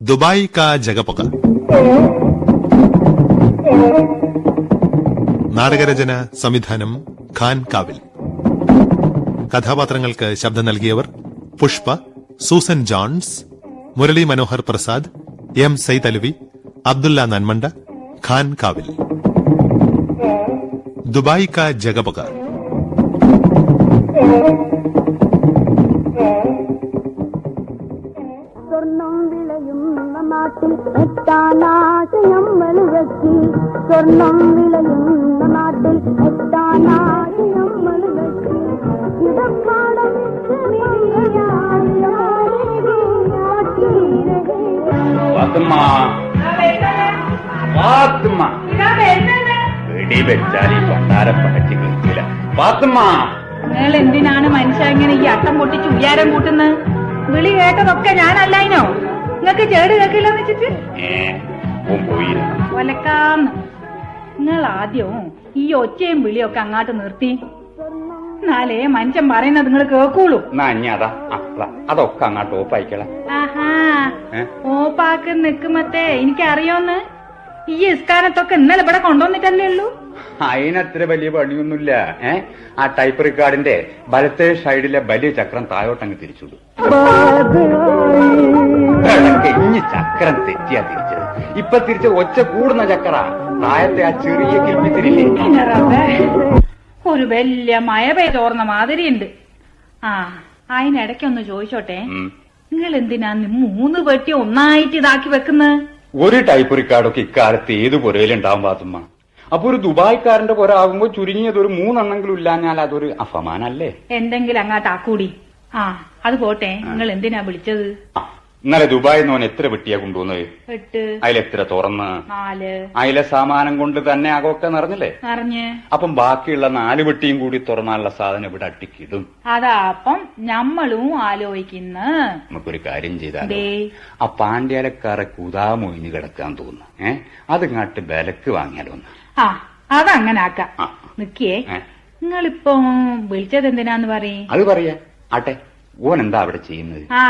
Dubai കാ ജഗപൊക. നാടകരചന സംവിധാനം ഖാൻ കാവിൽ. കഥാപാത്രങ്ങൾക്ക് ശബ്ദം നൽകിയവർ Pushpa, Susan Johns, Murali Manohar Prasad, M Said Alavi, Abdulla Nanmanda, Khan Kavil. Dubai കാ ജഗപൊക. സ്വർണം വിളയുന്ന നാട്ടിൽ എത്താനാശയമ്മൾ വെച്ച്, സ്വർണം വിളയുന്ന നാട്ടിൽ എത്താനാശയമ്മൾ വെച്ച്, ഇടപ്പാടം നിങ്ങൾ എന്തിനാണ് മനുഷ്യ ഇങ്ങനെ ഈ അട്ടം പൊട്ടിച്ച് ഉയ്യാരം കൂട്ടുന്നത്? വിളി കേട്ടതൊക്കെ ഞാനല്ലായിനോ? നിങ്ങക്ക് ചേട് കേക്കില്ലെന്ന് വെച്ചിട്ട് ഒലക്കാന്ന്. നിങ്ങൾ ആദ്യം ഈ ഒച്ചയും വിളിയൊക്കെ അങ്ങാട്ട് നിർത്തി, എന്നാലേ മനുഷ്യൻ പറയുന്നത് നിങ്ങൾ കേൾക്കൂളൂ. അതൊക്കെ അങ്ങോട്ട് ഓപ്പായിക്കള. ആഹാ, ഓപ്പാക്ക് നിക്കുമ്പത്തേ എനിക്കറിയോന്ന്. ഈ ഇസ്കാനത്തൊക്കെ ഇന്നലെ ഇവിടെ കൊണ്ടുവന്നിട്ടല്ലേ ഉള്ളൂ. അതിനത്ര വലിയ പണിയൊന്നുമില്ല. ആ ടൈപ്പ് റിക്കാർഡിന്റെ വലത്തെ സൈഡിലെ വലിയ ചക്രം താഴോട്ടങ്ങ് തിരിച്ചുവിടും. ഇനി ചക്രം തെറ്റിയാ തിരിച്ചത്. ഇപ്പൊ തിരിച്ച ഒച്ച കൂടുന്ന ചക്ര താഴത്തെ ആ ചെറിയ കിൽപ്പിത്തിരില്ലേ, ഒരു വലിയ മഴ പെയ്തോർന്ന മാതിരിയുണ്ട്. ആ, അതിനിടയ്ക്കൊന്ന് ചോദിച്ചോട്ടെ, നിങ്ങൾ എന്തിനാ 3 പെട്ടി ഒന്നായിട്ട് ഇതാക്കി വെക്കുന്നത്? ഒരു ടൈപ്പ് റിക്കാർഡൊക്കെ ഇക്കാലത്ത് ഏത് പുരയിലുണ്ടാവും പാത്തുമ്മ. അപ്പൊ ഒരു ദുബായ്ക്കാരന്റെ പുര ആകുമ്പോ ചുരുങ്ങിയത് ഒരു 3 എണ്ണെങ്കിലും ഇല്ലാഞ്ഞാൽ അതൊരു അപമാനല്ലേ? എന്തെങ്കിലും അങ്ങാട്ട് ആക്കൂടി. ആ, അത് പോട്ടെ, നിങ്ങൾ എന്തിനാ വിളിച്ചത്? ഇന്നലെ ദുബായിൽ നിന്ന് എത്ര പെട്ടിയാ കൊണ്ടുവന്നത്? 8. അതിലെത്ര തുറന്ന്? 4. അതിലെ സാമാനം കൊണ്ട് തന്നെ അകൊക്കെ നിറഞ്ഞില്ലേ? നിറഞ്ഞ്. അപ്പം ബാക്കിയുള്ള 4 പെട്ടിയും കൂടി തുറന്നാലുള്ള സാധനം ഇവിടെ അട്ടിക്കിടും. അതാ അപ്പം ഞമ്മളും ആലോചിക്കുന്ന. നമുക്കൊരു കാര്യം ചെയ്താലോ, ആ പാണ്ഡ്യാലക്കാരെ കുതാമൊഴിഞ്ഞ് കിടക്കാൻ തോന്നുന്നു. അതിങ്ങാട്ട് വിലക്ക് വാങ്ങിയാലോ? ആ, അതങ്ങനെ ആക്കാം. നിക്കേ, നിങ്ങളിപ്പോ വിളിച്ചത് എന്തിനാന്ന് പറയും? അത് പറയാ. ആട്ടെ, ഓൻ എന്താ അവിടെ ചെയ്യുന്നത്? ആ,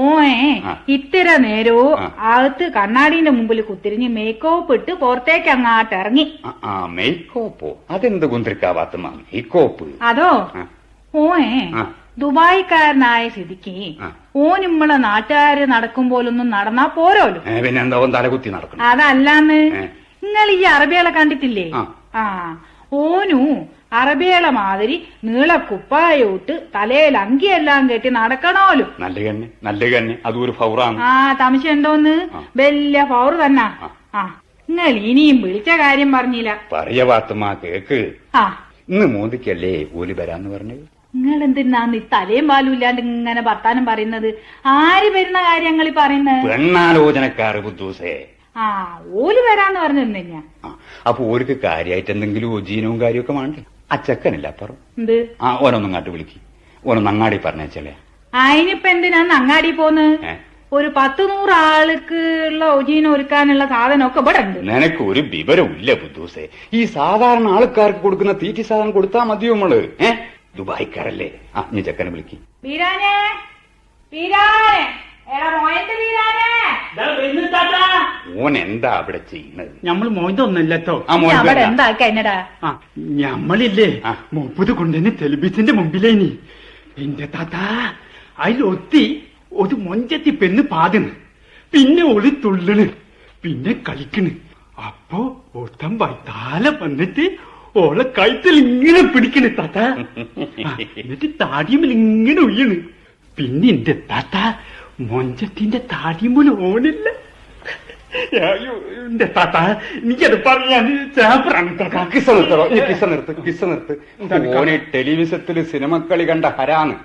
ഓയെ ഇത്തിര നേരവും അകത്ത് കണ്ണാടിന്റെ മുമ്പിൽ കുത്തിരിഞ്ഞ് മേക്കോപ്പ് ഇട്ട് പുറത്തേക്ക് അങ്ങാട്ട് ഇറങ്ങി. മേക്കോപ്പോ? അതെന്ത് കുന്തിരിക്കാവാത്ത മേക്കോപ്പ്? അതോ, ഓയെ ദുബായിക്കാരനായ സ്ഥിതിക്ക് ഓൻ നമ്മളെ നാട്ടുകാര് നടക്കും പോലൊന്നും നടന്നാ പോരോല്ലോ. പിന്നെന്താ ഓൻ തലകുത്തി നടക്കണം? അതല്ലാന്ന്, നിങ്ങൾ ഈ അറബികളെ കണ്ടിട്ടില്ലേ? ആ, ഓനു അറബികളെ മാതിരി നീളക്കുപ്പായോട്ട് തലയിൽ അങ്കിയെല്ലാം കെട്ടി നടക്കണോലോ. നല്ല കണ്ണി അതൊരു ഫൗറാണ്. ആ, തമശ ഉണ്ടോന്ന്? വലിയ ഫൗറ് തന്നെ. ആ, നിങ്ങൾ ഇനിയും വിളിച്ച കാര്യം പറഞ്ഞില്ല. പറയ പാത്തുമ്മ കേക്ക്. ആ, ഇന്ന് മോദിക്കല്ലേ ഓലി വരാന്ന് പറഞ്ഞത്? നിങ്ങൾ എന്തിനാന്ന് ഈ തലയും പാലും ഇല്ലാണ്ട് ഇങ്ങനെ വർത്താനം പറയുന്നത്? ആര് വരുന്ന കാര്യങ്ങൾ ഈ പറയുന്നത്? പെണ്ണാലോചനക്കാറ് ബുദ്ധൂസേ. ആ, ഓല് വരാന്ന് പറഞ്ഞിരുന്ന. അപ്പൊ ഓർക്ക് കാര്യമായിട്ട് എന്തെങ്കിലും ഒജീനവും കാര്യമൊക്കെ വേണ്ടേ? ആ ചെക്കനില്ല അപ്പുറം. എന്ത്? ആ, ഓനൊന്നും കാട്ട് വിളിക്ക്. ഓനൊന്ന് അങ്ങാടി പറഞ്ഞേച്ചല്ലേ. അതിനിപ്പോ എന്തിനാന്ന് അങ്ങാടി പോന്ന്? ഒരു 10-100 ആൾക്ക് ഉള്ള ഒജീന ഒരുക്കാനുള്ള സാധനമൊക്കെ ഇവിടെ ഉണ്ട്. നിനക്ക് ഒരു വിവരവും ഇല്ല ബുദ്ധൂസേ. ഈ സാധാരണ ആൾക്കാർക്ക് കൊടുക്കുന്ന തീറ്റി സാധനം കൊടുത്താൽ മതിയോ നമ്മള്? ദുബായിക്കാരല്ലേ. ആ, നീ ചെക്കനെ വിളിക്ക്. വീരാനെ, വീരാനെ, ഓൻ എന്താ അവിടെ ചെയ്യുന്നത്? ഞമ്മള് മോയിന്തൊന്നല്ലോ. അവിടെ എന്താ കഴിഞ്ഞടാ? ഞമ്മളില്ലേ 30 കൊണ്ടുതന്നെ ടെലിവിഷന്റെ മുമ്പിലേനി. എന്റെ താത്ത അതിലൊത്തി ഒരു മൊഞ്ചത്തി പെണ്ണ് പാടുന്നു, പിന്നെ ഒളി തുള്ളണ്, പിന്നെ കളിക്കണ്. അപ്പൊ ഒത്തം വൈത്താല വന്നിട്ട് ഓളെ കഴുത്തിൽ ഇങ്ങനെ പിടിക്കണ് താത്ത. എന്നിട്ട് താടിയുമ്പിൽ ഇങ്ങനെ ഉയ്യണ്. പിന്നെ എന്റെ താത്ത മൊഞ്ചത്തിന്റെ താടിയുമ്പിൽ ഓണില്ല. എന്റെ താത്ത എനിക്കത് പറയാൻ ഓനെ ടെലിവിഷത്തില് സിനിമക്കളി കണ്ട ഹരാന്ന്.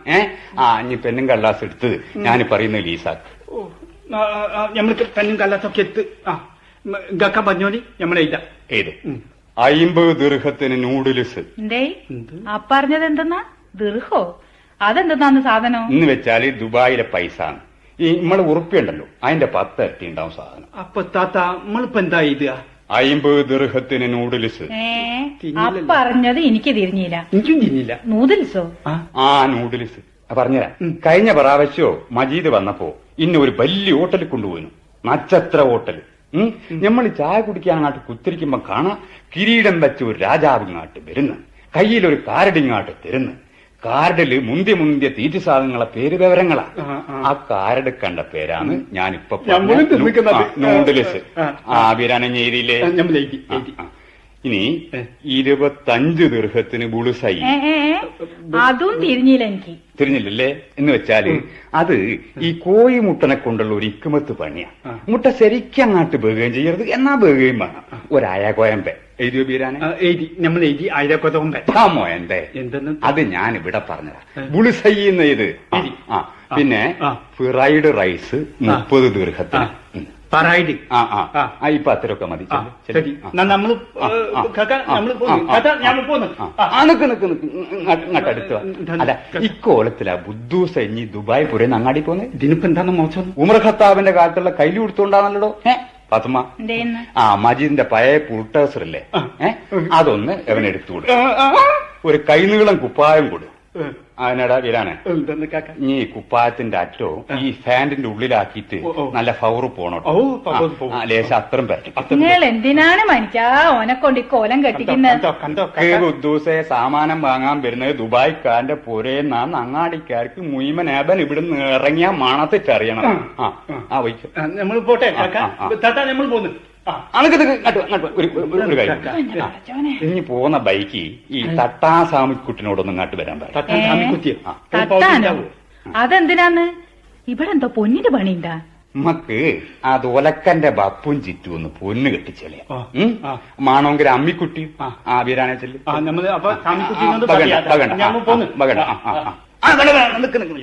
ഇനി പെണ്ണും കള്ളാസ് എടുത്ത് ഞാൻ പറയുന്ന ലീസാക്ക്. നമ്മൾക്ക് പെണ്ണും കള്ളാസൊക്കെ എടുത്ത് ഗക്ക പറഞ്ഞോളി നമ്മളെഴുതാം. ഏത്? 50 ദിർഹത്തിന് നൂഡിൽസ്. ആ പറഞ്ഞത് എന്തെന്നാ? ദിർഹോ? അതെന്തെന്നാന്ന് സാധനം? എന്ന് വെച്ചാല് ദുബായിലെ പൈസ. ഈ നമ്മള് ഉറുപ്പിയുണ്ടല്ലോ, അതിന്റെ 10 ഇരട്ടി ഉണ്ടാവും സാധനം. അപ്പൊ താത്ത നമ്മളിപ്പോ എന്താ എഴുതുക? 50 ദിർഹത്തിന് നൂഡിൽസ്. പറഞ്ഞത് എനിക്ക് തിരിഞ്ഞില്ല. എനിക്കും തിരിഞ്ഞില്ല. നൂഡിൽസോ? ആ, നൂഡിൽസ് പറഞ്ഞുതരാം. കഴിഞ്ഞ പ്രാവശ്യോ മജീദ് വന്നപ്പോ ഇന്ന ഒരു വലിയ ഹോട്ടലിൽ കൊണ്ടുപോയിരുന്നു. നക്ഷത്ര ഹോട്ടൽ. നമ്മൾ ചായ കുടിക്കാൻ അങ്ങാട്ട് കുത്തിരിക്കുമ്പോ കാണാം കിരീടം വെച്ച് ഒരു രാജാവ് ഇങ്ങാട്ട് വരുന്നു, കയ്യിലൊരു കാരടിങ്ങാട്ട് തരുന്നു. കാർഡില് മുന്തിയ തീറ്റ സാധനങ്ങളെ പേര് വിവരങ്ങളാ. ആ കാർഡ് കണ്ട പേരാണ് ഞാനിപ്പോ നൂഡിൽസ്. ബിരാനെയ്തിയില്ലേ? ഇനി 25 ദിർഹത്തിന് ബുളുസൈ. അതും തിരിഞ്ഞില്ല എനിക്ക്. തിരിഞ്ഞില്ലല്ലേ? എന്ന് വെച്ചാല് അത് ഈ കോഴി മുട്ടനെ കൊണ്ടുള്ള ഒരു ഇക്കുമത്ത് പണിയാ. മുട്ട ശരിക്കങ്ങാട്ട് ബേകുകയും ചെയ്യരുത്, എന്നാ ബേകുകയും വേണം. ഒരായകോയമ്പെ എഴുതിയോ ബീരാനെ? എഴുതി, നമ്മൾ എഴുതി. ആയിരക്കൊതമ്പെ മോയന്റെ അത് ഞാൻ ഇവിടെ പറഞ്ഞതാ. ബുളുസൈ എന്ന് ഇത്. പിന്നെ ഫ്രൈഡ് റൈസ് 30 ദിർഹത്തിന്. പറയിട്. ഇപ്പൊ അത്രയൊക്കെ മതി. അടുത്ത് അല്ല, ഇക്കോളത്തിലാ ബുദ്ധൂസ ഇനി ദുബായ് പുരന്ന് അങ്ങാടി പോന്നെ. ഇതിനിപ്പോ എന്താണ് മോശം? ഉമർ ഖത്താബിന്റെ കാലത്തുള്ള കയ്യിൽ കൊടുത്തോണ്ടാണല്ലോ ഫാത്തുമ്മ. മജീദിന്റെ പഴയ പുൾട്ടേഴ്സറില്ലേ, അതൊന്ന് അവനെടുത്തു കൊടുക്കും. ഒരു കൈനീളം കുപ്പായം കൊടു. അതിനടാ വീരാനെ, ഈ കുപ്പായത്തിന്റെ അറ്റോ ഈ ഫാനിന്റെ ഉള്ളിലാക്കിയിട്ട് നല്ല ഫൗറ് പോണോട്ടോ. ലേശം അത്രയും പറ്റും. നിങ്ങൾ എന്തിനാണ് മനുഷ്യാ ഓനെ കൊണ്ട് കോലം കെട്ടിക്കുന്നത്? ഉദ്ദൂസെ സാമാനം വാങ്ങാൻ വരുന്നത് ദുബായ്ക്കാരന്റെ പുരേന്നാന്ന് അങ്ങാടിക്കാർക്ക് മുഴുവൻ ഇവിടുന്ന് ഇറങ്ങിയാ മണത്തിട്ടറിയണം. നമ്മൾ പോട്ടെ, നമ്മൾ പോന്നു. ഒരു കാര്യം, ഇനി പോകുന്ന ബൈക്ക് ഈ തട്ടാസാമിക്കുട്ടിനോടൊന്നും ഇങ്ങോട്ട് വരാൻ പറയും. അതെന്തിനാന്ന്? ഇവിടെ എന്തോ പൊന്നിന്റെ പണിണ്ടാ? നമുക്ക് അത് ഒലക്കന്റെ ബപ്പും ചുറ്റും ഒന്ന് പൊന്ന് കെട്ടിച്ചല്ലേ. മാണോങ്കിൽ അമ്മിക്കുട്ടി വീരാനെ ചെല്ലു.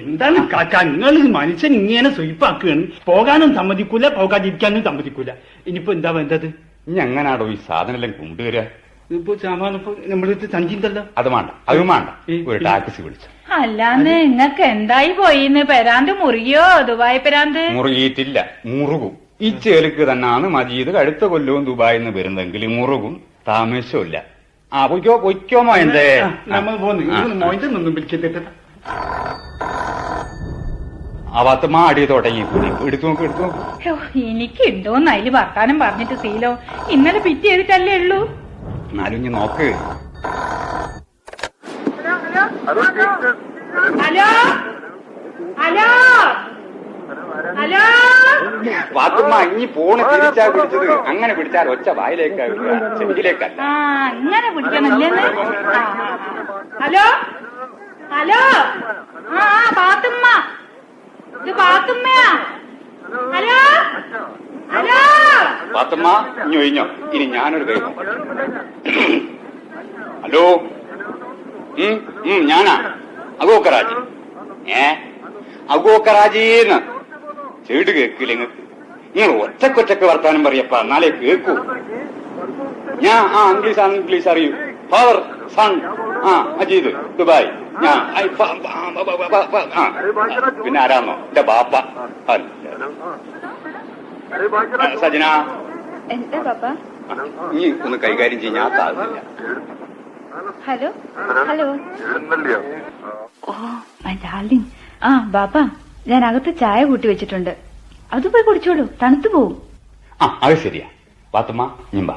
എന്താണ് കാക്ക, നിങ്ങൾ മനുഷ്യൻ ഇങ്ങനെ സ്വയിപ്പാക്കുകയാണ്. പോകാനും സമ്മതിക്കൂല, പോകാതിരിക്കാനും സമ്മതിക്കൂല. ഇനിയിപ്പോ എന്താ വേണ്ടത്? ഇനി എങ്ങനാടോ ഈ സാധനം എല്ലാം കൊണ്ടുവരാ? ഇപ്പൊ സാമാനം ഇപ്പൊ നമ്മുടെ സഞ്ചിന്തല്ലോ. അത് വേണ്ട, അതും വേണ്ട. ഒരു ടാക്സി വിളിച്ചു. അല്ലാന്ന് നിങ്ങക്ക് എന്തായി പോയിന്ന്? പെരാന്ത് മുറിയോ? ദുബായ് പെരാന്ത് മുറിയിട്ടില്ല, മുറുകും. ഈ ചേലുക്ക് തന്നെയാണ് മജീദ് അടുത്ത കൊല്ലവും ദുബായിന്ന് വരുന്നെങ്കിൽ മുറുകും, താമസമില്ല. പൊയ്ക്കോ മോയന്തേ. നമ്മൾ പോന്നു മോയന്റെ നിന്നും വിളിക്കട്ടെ. അവത്തമ്മ അടിയ തുടങ്ങി. എടുത്തു നോക്ക്. എനിക്ക് ഉണ്ടോന്ന് അതില് വർത്താനം പറഞ്ഞിട്ട് സീലോ ഇന്നലെ പിറ്റ് ചെയ്തിട്ടല്ലേ ഉള്ളൂ. എന്നാലും ഇനി നോക്ക്. Hello hello hello. വാത്തുമ്മ ഇനി ഫോണ് തിരിച്ചാ പിടിച്ചത്. അങ്ങനെ പിടിച്ചാൽ ഒച്ച വായിലേക്കാ ചെവിയിലേക്കല്ല. അങ്ങനെ പിടിക്കണല്ലേന്ന്. Hello hello. പാത്തുമ്മ, ഇത് പാത്തുമ്മയാ. Hello hello. പാത്തുമ്മ ഇനി ഒഴിഞ്ഞോ? ഇനി ഞാനൊരു കാര്യം. ഹലോ, ഞാനാ അഗോക്കറാജി. അഗോക്കറാജീന്ന് ചേട് കേക്കില്ല നിങ്ങൾക്ക്. നിങ്ങൾ ഒറ്റക്കൊറ്റക്ക് വർത്താനം പറയപ്പ, എന്നാലേ കേക്കൂ. ഞാൻ ഇംഗ്ലീഷ് അറിയൂ. Father son Majeed Dubai. ഞാൻ പിന്നെ ആരാന്നോ എന്റെ ബാപ്പ സജന. എന്താ പാപ്പ? നീ ഒന്ന് കൈകാര്യം ചെയ്യും, ഞാൻ താഴ്ന്നില്ല. Hello hello. Oh my darling. ബാപ്പ, ഞാൻ അകത്ത് ചായ കൂട്ടി വെച്ചിട്ടുണ്ട്, അത് പോയി കുടിച്ചോളൂ, തണുത്തു പോവും. അത് ശരിയാ പാത്തുമ്മ. ഞിമ്പാ.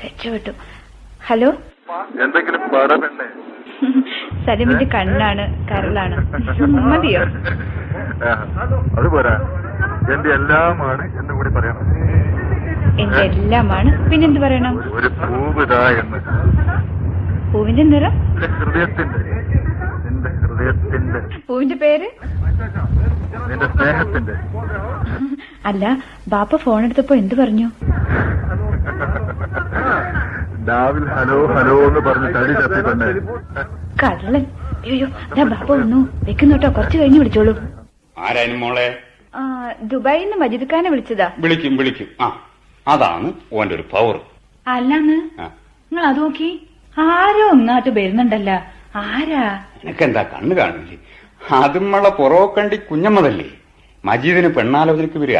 രക്ഷപ്പെട്ടു. ഹലോ. എന്തെങ്കിലും പറയണ്ടേ? സലിമിന്റെ കണ്ണാണ്, കരളാണ്. മതിയോ? അത് പോരാ, എന്റെ എല്ലാമാണ് എന്ന് കൂടി പറയണം. എന്റെ എല്ലാമാണ്, പിന്നെന്ത് പറയണം? ഒരു പൂവിതാ എന്ന്. പൂവിന്റെ നിറം? ഹൃദയത്തിന്റെ. നിന്റെ ഹൃദയത്തിന്റെ. പൂവിന്റെ പേര്? നിന്റെ സ്നേഹത്തിന്റെ. അല്ല, ബാപ്പ ഫോൺ എടുത്തപ്പോ എന്ത് പറഞ്ഞു? ഡാവിൽ ഹലോ ഹലോ എന്ന് പറഞ്ഞ് തടി ചത്തിട്ടുണ്ട്. കള്ളൻ. അയ്യോ, ബാപ്പ വന്നു. വെക്കുന്നോട്ടോ, കുറച്ച് കഴിഞ്ഞ് വിളിച്ചോളൂ. ആരാനും മോളെ? ദുബായിൽ നിന്ന് മജീദ് ഖാനെ വിളിച്ചതാ. വിളിക്കും. അതാണ് ഓന്റെ ഒരു പവർ. അല്ലാന്ന് നിങ്ങൾ അത് നോക്കി, ആരോ ഇങ്ങാട്ട് വരുന്നുണ്ടല്ല. ആരാ? എനക്കെന്താ കണ്ണു കാണില്ലേ? അതുമ്മള പൊറോക്കണ്ടി കുഞ്ഞമ്മതല്ലേ മജീദിന് പെണ്ണാലോചനക്ക് വരിക.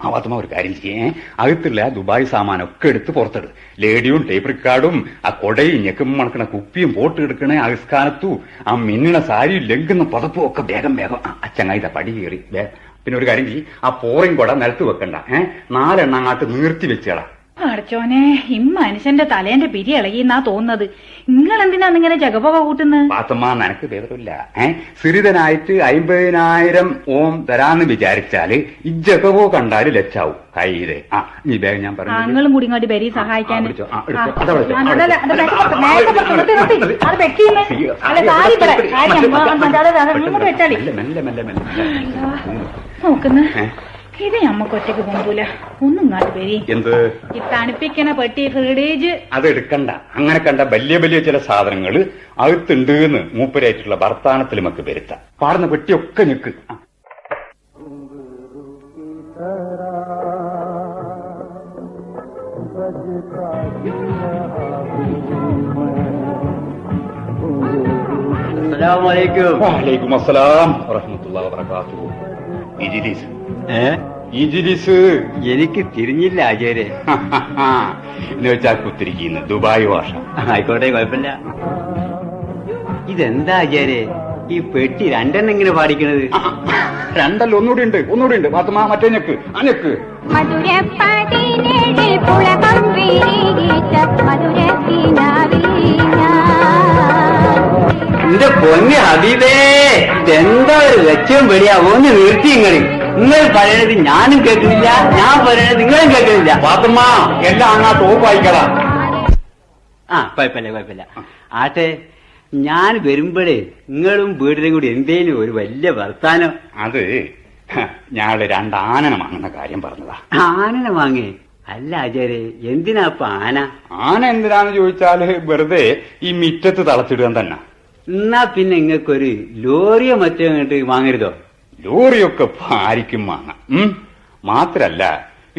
അവത്തമ്മ ഒരു കാര്യം ചെയ്യേ, അകത്തുള്ള ദുബായ് സാമാനൊക്കെ എടുത്ത് പുറത്തിട്. ലേഡിയും ടേപ്പ് റിക്കാർഡും ആ കൊടയും ഞെക്കും മണക്കണ കുപ്പിയും പോട്ട് എടുക്കണേ അകസ്കാലത്തു. ആ മിന്നണ സാരിയും ലംഘുന്ന പതപ്പും ഒക്കെ വേഗം. അച്ചങ്ങായിത പടി കയറി പിന്നെ ഒരു കാര്യം ചെയ്യ്, ആ പോറിങ് കൂടെ നിലത്ത് വെക്കണ്ട. 4 എണ്ണം അങ്ങാട്ട് നീർത്തി വെച്ചേടാ. അടച്ചോനെ ഈ മനുഷ്യന്റെ തലേന്റെ പിരി ഇളകിന്നാ തോന്നുന്നത്. നിങ്ങൾ എന്തിനാ ഇങ്ങനെ ജഗപൊക കൂട്ടുന്നത്? പാത്തമ്മ നിനക്ക് ഭേദമില്ല. സിറിതനായിട്ട് 50,000 ഓം തരാന്ന് വിചാരിച്ചാല് ഈ ജഗവോ കണ്ടാല് ലച്ചാവും കയ്യില്. നീ വേഗം ഞാൻ പറഞ്ഞു ആങ്ങളും കൂടി ഇങ്ങോട്ട് ബരി സഹായിക്കാൻ. നോക്കുന്ന ഇത് ഞമ്മക്ക് ഒറ്റക്ക് പോകൂല. ഒന്നും ഇങ്ങോട്ട് വരി. എന്ത് ഈ തണുപ്പിക്കണ പെട്ടി ഫ്രിഡേജ് അത് എടുക്കണ്ട. അങ്ങനെ കണ്ട വലിയ വലിയ ചില സാധനങ്ങള് അകത്തുണ്ട് എന്ന് മൂപ്പരായിട്ടുള്ള വർത്താനത്തിൽ നമുക്ക് വരുത്താം. പാടുന്ന പെട്ടിയൊക്കെ ഞെക്ക്. വലൈക്കും അസ്സലാം വറഹ്മത്തുള്ളാഹി വബറകാതുഹു. ഇജിലിസ് എനിക്ക് തിരിഞ്ഞില്ല ആചാര്യ. എന്ന് വെച്ചാൽ കുത്തിരിക്കുന്നു ദുബായ് ഭാഷ. ആയിക്കോട്ടെ, കുഴപ്പമില്ല. ഇതെന്താ ആചാര്യ ഈ പെട്ടി 2 എണ്ണം ഇങ്ങനെ പാടിക്കണത്? 2 അല്ല, ഒന്നുകൂടി ഉണ്ട്. പാത്തുമ്മ മറ്റേ ഞെക്ക്. ആ ഞെക്ക്. എന്റെ പൊന്ന് ഹബീബേ, ഇതെന്താ ഒരു ലക്ഷ്യം വെടിയാ? ഒന്ന് നിർത്തി. നിങ്ങൾ പറയണത് ഞാനും കേൾക്കുന്നില്ല, ഞാൻ പറയണത് നിങ്ങളും കേൾക്കുന്നില്ല. പാത്തുമ്മ എല്ലാം അങ്ങാട്ട് ഓപ്പായിക്കളാ. കുഴപ്പമില്ല. ആട്ടെ, ഞാൻ വരുമ്പോഴേ നിങ്ങളും വീടിനും കൂടി എന്തേലും ഒരു വലിയ വർത്താനം. അത് ഞാള് 2 ആനനെ വാങ്ങുന്ന കാര്യം പറഞ്ഞതാ. ആനനെ വാങ്ങേ? അല്ല ആചാര്യ, എന്തിനാ ഇപ്പൊ ആന? ആന എന്തിനാന്ന് ചോദിച്ചാല് വെറുതെ ഈ മിറ്റത്ത് തളച്ചിടുക തന്നെ. എന്നാ പിന്നെ നിങ്ങൾക്കൊരു ലോറിയോ മറ്റോ ഇങ്ങോട്ട് വാങ്ങരുതോ? ലോറിയൊക്കെ ആരിക്കും വാങ്ങാം. മാത്രല്ല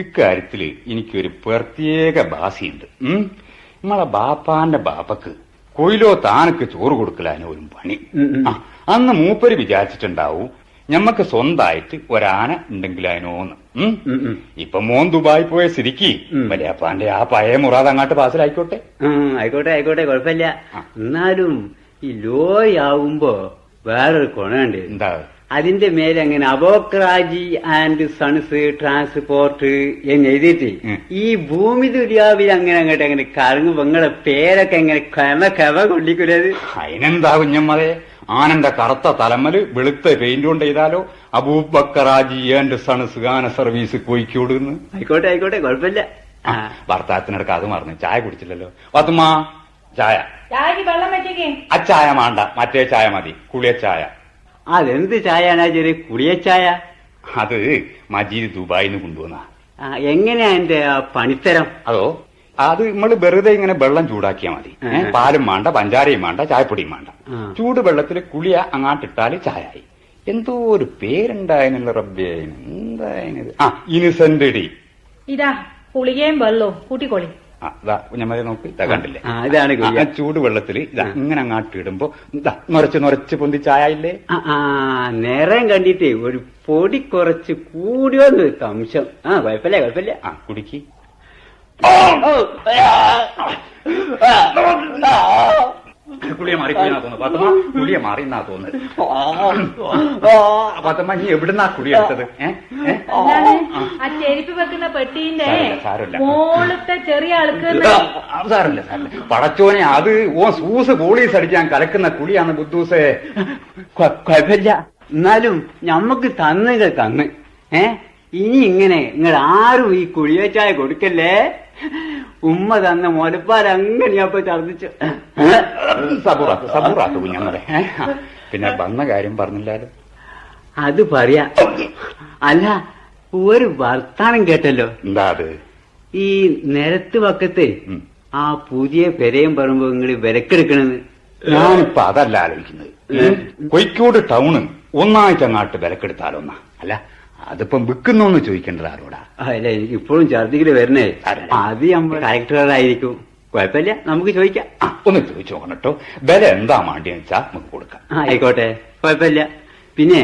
ഇക്കാര്യത്തില് എനിക്കൊരു പ്രത്യേക ബാസിയുണ്ട്. നമ്മളെ ബാപ്പാന്റെ ബാപ്പക്ക് കൊയിലോ താനക്ക് ചോറ് കൊടുക്കലാന് ഒരു പണി. അന്ന് മൂപ്പര് വിചാരിച്ചിട്ടുണ്ടാവും ഞമ്മക്ക് സ്വന്തമായിട്ട് ഒരാന ഉണ്ടെങ്കിലാനോന്ന്. ഇപ്പൊ മോൻ ദുബായി പോയ സ്ഥിതിക്ക് വലിയപ്പാന്റെ ആ പഴയ മുറാദ് അങ്ങാട്ട് പാസിലായിക്കോട്ടെ. ആയിക്കോട്ടെ, കുഴപ്പമില്ല. എന്നാലും ഈ ലോറി ആവുമ്പോ വേറൊരു ഗുണമുണ്ട്. എന്താ? അതിന്റെ മേലെ അങ്ങനെ അബോക്രാജി ആൻഡ് സൺസ് ട്രാൻസ്പോർട്ട് എന്ന് എഴുതിയിട്ട് ഈ ഭൂമി ദുര്യാവിൽ അങ്ങനെ കറങ്ങുമ്പോ നിങ്ങളുടെ പേരൊക്കെ എങ്ങനെ കവ കൊള്ളിക്കൂലത്? അതിനെന്താ കുഞ്ഞമ്മതെ, ആനന്റെ കറുത്ത തലമല് വെളുത്ത പെയിന്റ് കൊണ്ട് ചെയ്താലോ അബൂബക്കറാജി ആൻഡ് സൺസ് ഗാന സർവീസ് കോഴിക്കോടുന്ന്. ആയിക്കോട്ടെ, കുഴപ്പമില്ല. ഭർത്താത്തിനടുക്ക് അത് മറന്നു. ചായ കുടിച്ചില്ലല്ലോ പാത്തുമ്മ. ചായ വെള്ളം വെച്ചേക്കേ. ആ ചായ വേണ്ട, മറ്റേ ചായ മതി, കുളിയ ചായ. അതെന്ത് ചായയാണ് ചെറിയ കുളിയ ചായ? അത് മജീദ് ദുബായിന്ന് കൊണ്ടുവന്ന. എങ്ങനെയാ എന്റെ പണിത്തരം? അതോ അത് നമ്മള് വെറുതെ ഇങ്ങനെ വെള്ളം ചൂടാക്കിയാ മതി. പാലും വേണ്ട, പഞ്ചാരയും വേണ്ട, ചായപ്പൊടിയും വേണ്ട. ചൂട് വെള്ളത്തിൽ കുളിയ അങ്ങാട്ടിട്ടാല് ചായയായി. എന്തോ ഒരു പേരുണ്ടായതിനുള്ള റബ്ബേ, എന്തായത്? ഇനിസെന്റ് ഡി. ഇതാ കുളികയും വെള്ളവും കൂട്ടിക്കൊളി. കുഞ്ഞമ്മതെ നോക്ക്, ഇതാ കണ്ടില്ലേ? ഇതാണ് ചൂട് വെള്ളത്തില് ഇതാ ഇങ്ങനെ അങ്ങാട്ട് ഇടുമ്പോ ഇതാ നിറച്ച് പൊന്തി ചായ ഇല്ലേ? നേരം കണ്ടിട്ടേ ഒരു പൊടി കുറച്ച് കൂടിയോന്ന് സംശയം. കുഴപ്പമില്ല. കുടിക്ക്. കുളിയ മാറിപ്പോയിന്നാ തോന്നുന്നു പാത്തമ്മ. കുളിയ മാറിന്നാ തോന്നുന്നത്. പാത്തമ്മ നീ എവിടുന്നാ കുളി എടുത്തത്? ആ ചെരുപ്പ് വെക്കുന്ന പെട്ടീന്റെ മോളത്തെ ചെറിയ ആൾക്ക്. സാരല്ല. പടച്ചോനെ, അത് സൂസ് പോളീസ് അടിക്കാൻ കലക്കുന്ന കുളിയാണ് ബുദ്ധൂസേ. കുഴപ്പമില്ല. എന്നാലും ഞമ്മക്ക് തന്ന് ഇനി ഇങ്ങനെ നിങ്ങൾ ആരും ഈ കുളിയ ചായ കൊടുക്കല്ലേ. ഉമ്മ തന്ന മുലപ്പാൽ അങ്ങനെയപ്പോ ഛർദിച്ചു. സബൂറാക്ക് കുഞ്ഞമ്മടെ. പിന്നെ വന്ന കാര്യം പറഞ്ഞില്ലാലോ? അത് പറയാ. അല്ല, ഒരു വർത്താനം കേട്ടല്ലോ. എന്താ അത്? ഈ നിരത്ത് പക്കത്ത് ആ പുതിയ പെരയും പറയുമ്പോ നിങ്ങള് വിലക്കെടുക്കണെന്ന്. ഞാനിപ്പോ അതല്ല ആലോചിക്കുന്നത്. കോഴിക്കോട് ടൗണ് ഒന്നായിട്ട് അങ്ങാട്ട് വിലക്കെടുത്താലോന്നാ. അല്ല, അതിപ്പം വിൽക്കുന്നോന്ന് ചോദിക്കേണ്ടത് ആരോടാ? അല്ല, എനിക്ക് ഇപ്പോഴും ഛർദിക്കല് വരണേ. അത് നമ്മുടെ കലക്ടറായിരിക്കും. കുഴപ്പമില്ല, നമുക്ക് ചോദിക്കാം. ഒന്ന് ചോദിച്ചു നോക്കണം കേട്ടോ. വില എന്താ വേണ്ടിയെന്ന് വെച്ചാ നമുക്ക് കൊടുക്കാം. ആയിക്കോട്ടെ, കുഴപ്പമില്ല. പിന്നെ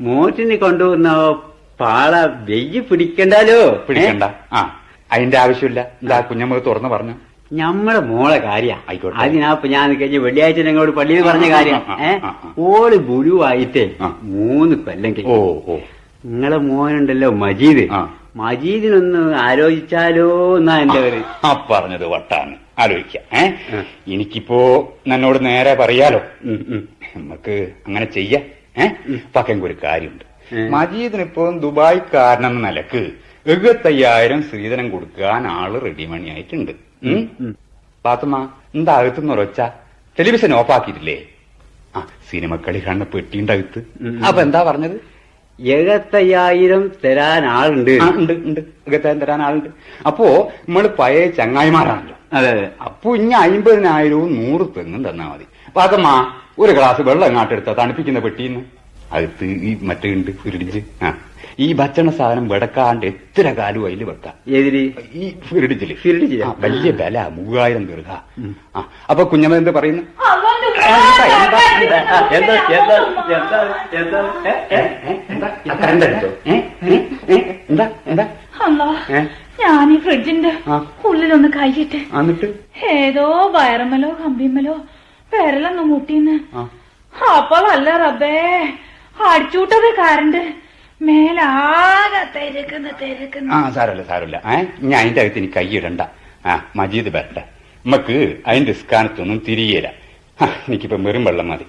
മോറ്റിന് കൊണ്ടുവന്ന പാള വെയ്യ് പിടിക്കണ്ടല്ലോ. പിടിക്കണ്ട. അതിന്റെ ആവശ്യമില്ല. എന്താ കുഞ്ഞമ്മ തുറന്ന് പറഞ്ഞു? ഞമ്മടെ മോളെ കാര്യ. ആയിക്കോട്ടെ. അതിനാപ്പൊ ഞാൻ കഴിഞ്ഞ വെള്ളിയാഴ്ച ഞങ്ങളോട് പള്ളിയിൽ പറഞ്ഞ കാര്യം. ഓള് ഗുരുവായിട്ടേ 3 കൊല്ലെങ്കിൽ നിങ്ങളെ മോനുണ്ടല്ലോ മജീദ്, മജീദിനൊന്ന് ആലോചിച്ചാലോ എന്നാ എന്റെ ഒരു പറഞ്ഞത് വട്ടാണ്. ആലോചിക്കാം. എനിക്കിപ്പോ എന്നോട് നേരെ പറയാലോ, നമുക്ക് അങ്ങനെ ചെയ്യാം. പക്കെങ്കിൽ ഒരു കാര്യമുണ്ട്. മജീദിനിപ്പോ ദുബായ്ക്കാരനെന്ന നിലക്ക് 75,000 സ്ത്രീധനം കൊടുക്കാൻ ആള് റെഡിമണി ആയിട്ടുണ്ട്. പാത്തുമ്മ എന്താ അകത്തുനിന്ന് ഉറച്ച ടെലിവിഷൻ ഓഫാക്കിയിട്ടില്ലേ? സിനിമ കളി കാണുന്ന പെട്ടിന്റെ അകത്ത്. അപ്പൊ എന്താ പറഞ്ഞത്? 75,000 തരാൻ ആളുണ്ട്. ഉണ്ട് 75,000 തരാൻ ആളുണ്ട്. അപ്പോ നമ്മള് പഴയ ചങ്ങായിമാരാണല്ലോ. അതെ അതെ. അപ്പൊ ഇനി 50,000 100 തെങ്ങും തന്നാ മതി. പാത്തമ്മ ഒരു ഗ്ലാസ് വെള്ളം എങ്ങാട്ടെടുത്ത തണുപ്പിക്കുന്ന പെട്ടിന്ന് അകത്ത് ഈ മറ്റേ ഉണ്ട് ഫ്രിഡ്ജ്. ഈ ഭക്ഷണ സാധനം വെടക്കാണ്ട് എത്ര കാലം അതിൽ വെക്കാം. ഏതില്? ഈ ഫ്രിഡ്ജില്. വലിയ വില 3000 ദീർഘ. അപ്പൊ കുഞ്ഞമ്മ എന്ത് പറയുന്നു? ഞാൻ ഈ ഫ്രിഡ്ജിന്റെ ഉള്ളിലൊന്ന് കഴിച്ചിട്ട് എന്നിട്ട് ഏതോ വയറമ്മലോ കമ്പിമ്മലോ വിരലൊന്ന് മുട്ടിന്ന്. അപ്പൊ അല്ല റബ്ബേ, അടിച്ചൂട്ടത് കറണ്ട് മേലാകെ തിരക്കുന്ന. സാരല്ല. ഞാൻ അതിന്റെ അകത്ത് ഇനി കൈയിടണ്ട. മജീദ് വരട്ടെ. നമുക്ക് അതിന്റെ സ്ഥാനത്തൊന്നും തിരിയേല. എനിക്കിപ്പോ വെറും വെള്ളം മതി.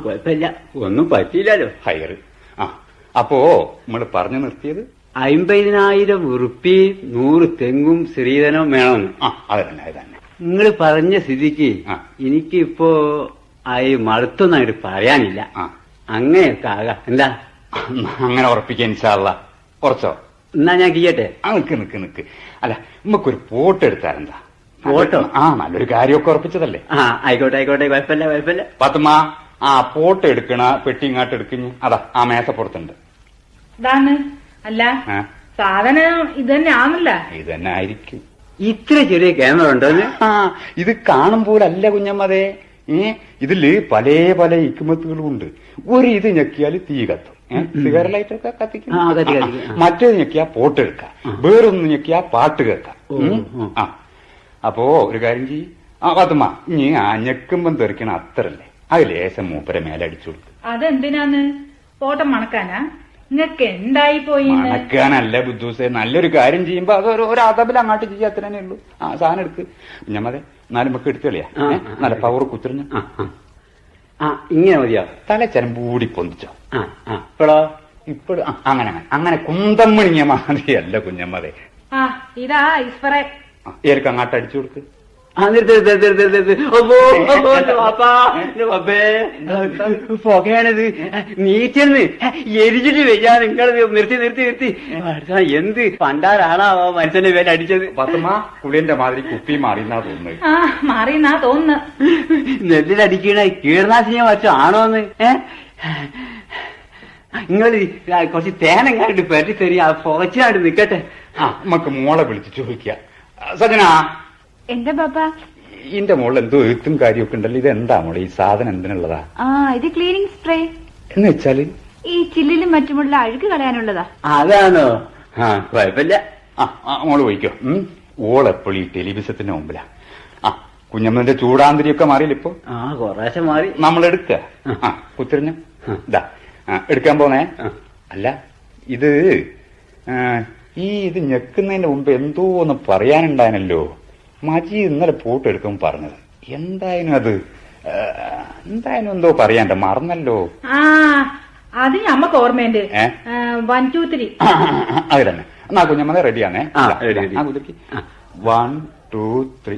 കുഴപ്പമില്ല, ഒന്നും പറ്റിയില്ലല്ലോ. ഹയറ്. അപ്പോ നമ്മള് പറഞ്ഞു നിർത്തിയത് 50,000 ഉറുപ്പി 100 തെങ്ങും സ്ത്രീധനവും വേണമെന്ന്. അതന്നെ. നിങ്ങൾ പറഞ്ഞ സ്ഥിതിക്ക് എനിക്കിപ്പോ മടുത്തൊന്നായിട്ട് പറയാനില്ല. അങ്ങനെയൊക്കെ ആകാം. എന്താ അങ്ങനെ ഉറപ്പിക്കാൻ ഇൻഷാല്ലാ. കുറച്ചോ? എന്നാ ഞാൻ ചെയ്യട്ടെ. നിക്ക്. അല്ല, നമുക്കൊരു ഫോട്ടോ എടുത്താലെന്താ? ഫോട്ടോ? നല്ലൊരു കാര്യമൊക്കെ ഉറപ്പിച്ചതല്ലേ. ആയിക്കോട്ടെ. കുഴപ്പമില്ല. പാത്തുമ്മ ഫോട്ടോ എടുക്കണ പെട്ടി ഇങ്ങാട്ട് എടുക്കുന്നു. അതാ ആ മേശപ്പുറത്തുണ്ട്. ഇതാണ്. അല്ല, സാധനം ഇത് തന്നെ ആണല്ല? ഇത് തന്നെ ആയിരിക്കും. ഇത്ര ചെറിയ ക്യാമറ ഉണ്ടോന്ന്? ഇത് കാണുമ്പോലല്ല കുഞ്ഞമ്മതേ. ഇതില് പല ഇക്കുമത്തുകളും ഉണ്ട്. ഒരു ഇത് ഞെക്കിയാല് തീ കത്തും. സിഗരറ്റ് ലൈറ്റൊക്കെ കത്തിക്കും. മറ്റേത് ഞെക്കിയാ ഫോട്ടോ എടുക്കാം. വേറൊന്ന് ഞെക്കിയാ പാട്ട് കേൾക്കാം. അപ്പോ ഒരു കാര്യം ചെയ്യും. പാത്തുമ്മ, ഇനി ഞെക്കുമ്പം തെറിക്കണ അത്രല്ലേ, അത് ലേശം മൂപ്പരെ മേലടിച്ചു കൊടുക്കും. അതെന്തിനാന്ന്? ഫോട്ടോ മണക്കാനാ? നിങ്ങക്ക് എന്തായി പോയി? മണക്കാനല്ല ബുദ്ധൂസേ, നല്ലൊരു കാര്യം ചെയ്യുമ്പോ അത് ഒരു അതബിൽ അങ്ങോട്ട് ചെയ്യാ, അത്ര തന്നെ ഉള്ളൂ. സാധനം എടുക്ക് കുഞ്ഞമ്മതെ. എന്നാലും നമുക്ക് എടുത്തു കളിയാ. നല്ല പവർ കുത്തിരിഞ്ഞു. ഇങ്ങനെ മതിയോ? തലച്ചരമ്പൂടി പൊന്തിച്ചോ. ഇപ്പോഴോ? അങ്ങനെ കുന്തമ്മണിങ്ങിയ മാതിരിയല്ല കുഞ്ഞമ്മതെ. ഇതാ ഇസ്പറേ. ഏർക്ക് അങ്ങോട്ട് അടിച്ചു കൊടുക്ക്. പുകയാണിത്. നീറ്റെന്ന് എരിച്ചിട്ട് വയ്യാ. നിങ്ങളത് നിർത്തി. എന്ത് പണ്ടാരാണാവോ മനുഷ്യന്റെ പേര് അടിച്ചത്? പത്തുമ്മ കുളിയന്റെ മാതിരി കുപ്പി മാറിയെന്നാ തോന്നുന്നത്. മാറിയെന്നാ തോന്നുന്നു. നെല്ലിലടിക്കണ കീടനാശിനിയോ മറ്റോ ആണോന്ന്? നിങ്ങൾ കുറച്ച് തേനങ്ങാണ്ട് പറ്റി തരി. ആ പുകച്ചാണ്ട് നിക്കട്ടെ. നമുക്ക് മോളെ വിളിച്ച് ചോദിക്കാം. സജന, എന്താ ബാബ? ഇതിന്റെ മോളിൽ എന്തോ എഴുത്തും കാര്യമൊക്കെ ഉണ്ടല്ലോ. ഇത് എന്താ മോളെ ഈ സാധനം? എന്തിനുള്ളതാ? ഇത് ക്ലീനിങ് സ്പ്രേ. എന്ന് വെച്ചാല് ഈ ചില്ലിലും മറ്റുമുള്ള അഴുക്ക് കളയാനുള്ളതാ. അതാണോ? കുഴപ്പമില്ല. മോള് പോയിക്കോ. ഓളെപ്പോഴും ഈ ടെലിവിഷത്തിന്റെ മുമ്പിലാ. കുഞ്ഞമ്മന്റെ ചൂടാന്തിരിയൊക്കെ മാറിയില്ല ഇപ്പൊ? കുറേശ്ശെ മാറി. നമ്മളെടുക്ക. കുത്തിരിഞ്ഞ ഇതാ എടുക്കാൻ പോന്നേ. അല്ല, ഇത് ഇത് ഞെക്കുന്നതിന്റെ മുമ്പ് എന്തോ ഒന്ന് പറയാനുണ്ടായിരുന്നല്ലോ. മജി ഇന്നലെ ഫോട്ടോ എടുക്കുമ്പോൾ പറഞ്ഞത് എന്തായാലും എന്തോ പറയാണ്ട മറന്നല്ലോ. അത് ഞമ്മക്ക് ഓർമ്മയുണ്ട്. 1 2 3 അത് തന്നെ. എന്നാ കുഞ്ഞമ്മ റെഡിയാണേ. 1 2 3.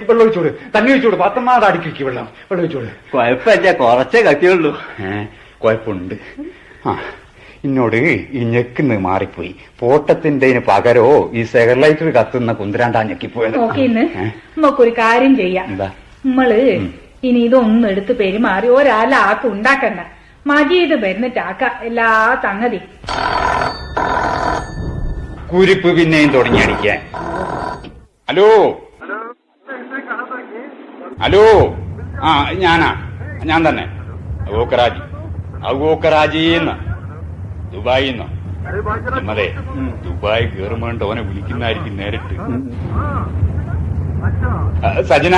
വെള്ളം ഒഴിച്ചോട്. തന്നെ ഒഴിച്ചോട്. പാത്തമ്മ അടിക്ക് വെള്ളം ഒഴിച്ചോട്. കുഴപ്പമില്ല, കുറച്ചേ കത്തിയുള്ളൂ. കുഴപ്പമുണ്ട്. ഇന്നോട് ഈ ഞെക്കുന്നത് മാറിപ്പോയി. ഫോട്ടത്തിന്റെ പകരോ ഈ സെഗർലൈറ്റർ കത്തുന്ന കുന്തിരാണ്ടാ ഞെക്കിപ്പോയത്. നമുക്കൊരു കാര്യം ചെയ്യാം. നമ്മള് ഇനി ഇതൊന്നും എടുത്ത് പെരുമാറി ഒരാൾക്ക് ഉണ്ടാക്കണ്ട. മജീദ് വരുന്നിട്ടാക്ക എല്ലാ സംഗതി. കുരിപ്പ് പിന്നെയും തുടങ്ങി അടിക്കാൻ. ഹലോ ഞാൻ തന്നെ ഔക്കറാജിന്ന് ദുബായിന്നോ? അതെ, ദുബായ് ഗവൺമെന്റ് ഓനെ വിളിക്കുന്നതായിരിക്കും നേരിട്ട്. സജന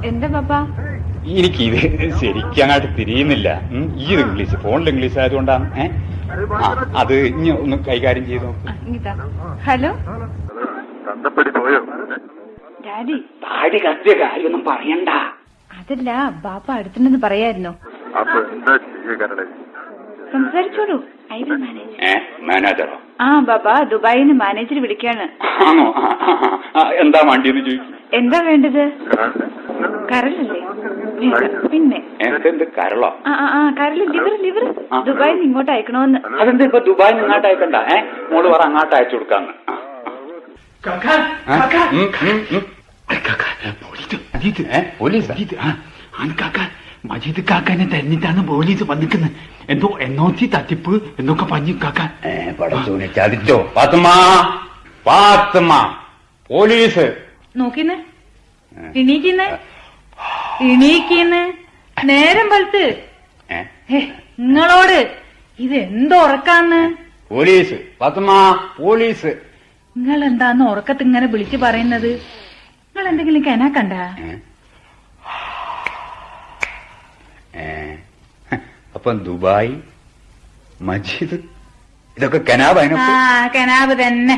എന്താ പാപ്പ? എനിക്കിത് ശരിക്കും അങ്ങോട്ട് തിരിയുന്നില്ല. ഈ ഇംഗ്ലീഷ്, ഫോണിൽ ഇംഗ്ലീഷ് ആയതുകൊണ്ടാണ്. അത് ഇനി ഒന്ന് കൈകാര്യം ചെയ്ത് നോക്ക്. ഹലോ തന്തപ്പടി പോയോ? ഡാഡി. താടി കത്തിയ കാര്യമൊന്നും പറയണ്ട. അതല്ല, ബാപ്പ അടുത്തുനിന്ന് പറയായിരുന്നോ? അപ്പൊ എന്താ ചെയ്യേ? സംസാരിച്ചോളൂ. I will manage. മാനേജറോ? ആ ബാപ്പ, ദുബായിന്ന് മാനേജർ വിളിക്കാണ്. ആണോ? എന്താ വേണ്ടിയെന്ന് ചോദിച്ചു. എന്താ വേണ്ടത്? കരളല്ലേ? പിന്നെ എന്ത് കരളോ? കരള്, ലിവർ ദുബായിന്ന് ഇങ്ങോട്ട് അയക്കണോന്ന്. അതെന്താ ഇപ്പൊ ദുബായിന്ന് ഇങ്ങോട്ട് അയക്കണ്ട? മോള് പറ അങ്ങോട്ട് അയച്ചു കൊടുക്കാന്ന്. പോലീസ്? മജീദ് കാക്കാനെ തെരഞ്ഞിട്ടാണ് പോലീസ് വന്നിക്കുന്നത്. എന്തോ NOC തട്ടിപ്പ് എന്നൊക്കെ പറഞ്ഞു കാക്കാൻ. ചതിച്ചോ? പാത്തുമ്മ പോലീസ് നോക്കിന്ന് ഇണീക്കിന്ന് നേരം വെളുത്ത് നിങ്ങളോട് ഇത് എന്തോ ഉറക്കാന്ന്? Police Pathumma, police. നിങ്ങൾ എന്താന്ന് ഉറക്കത്ത് ഇങ്ങനെ വിളിച്ചു പറയുന്നത്? നിങ്ങൾ എന്തെങ്കിലും കെനാക്കണ്ട? അപ്പം ദുബായ്, മജീദ്, ഇതൊക്കെ കനാബ്. കനാബ് തന്നെ.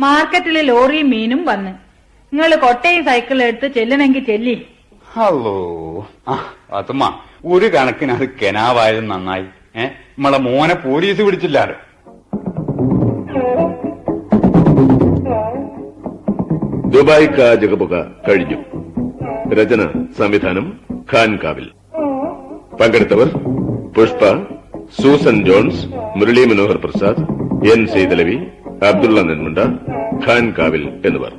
മാർക്കറ്റില് ലോറിയും മീനും വന്ന് നിങ്ങൾ കൊട്ടയും സൈക്കിളും എടുത്ത് ചെല്ലണമെങ്കിൽ ചെല്ലി. ഹലോ പാത്തുമ്മ, ഒരു കണക്കിന് അത് കെനാവായത് നന്നായി. നമ്മളെ മോനെ പോലീസ് പിടിച്ചില്ലാലോ. ദുബായ് കാ ജഗബുക കഴിഞ്ഞു. രചന സംവിധാനം ഖാൻ കാവിൽ. പങ്കെടുത്തവർ Pushpa, Susan Johns, Murali Manohar Prasad, N Saithalavi, Abdulla Nanmanda, Khan Kavil എന്നിവർ.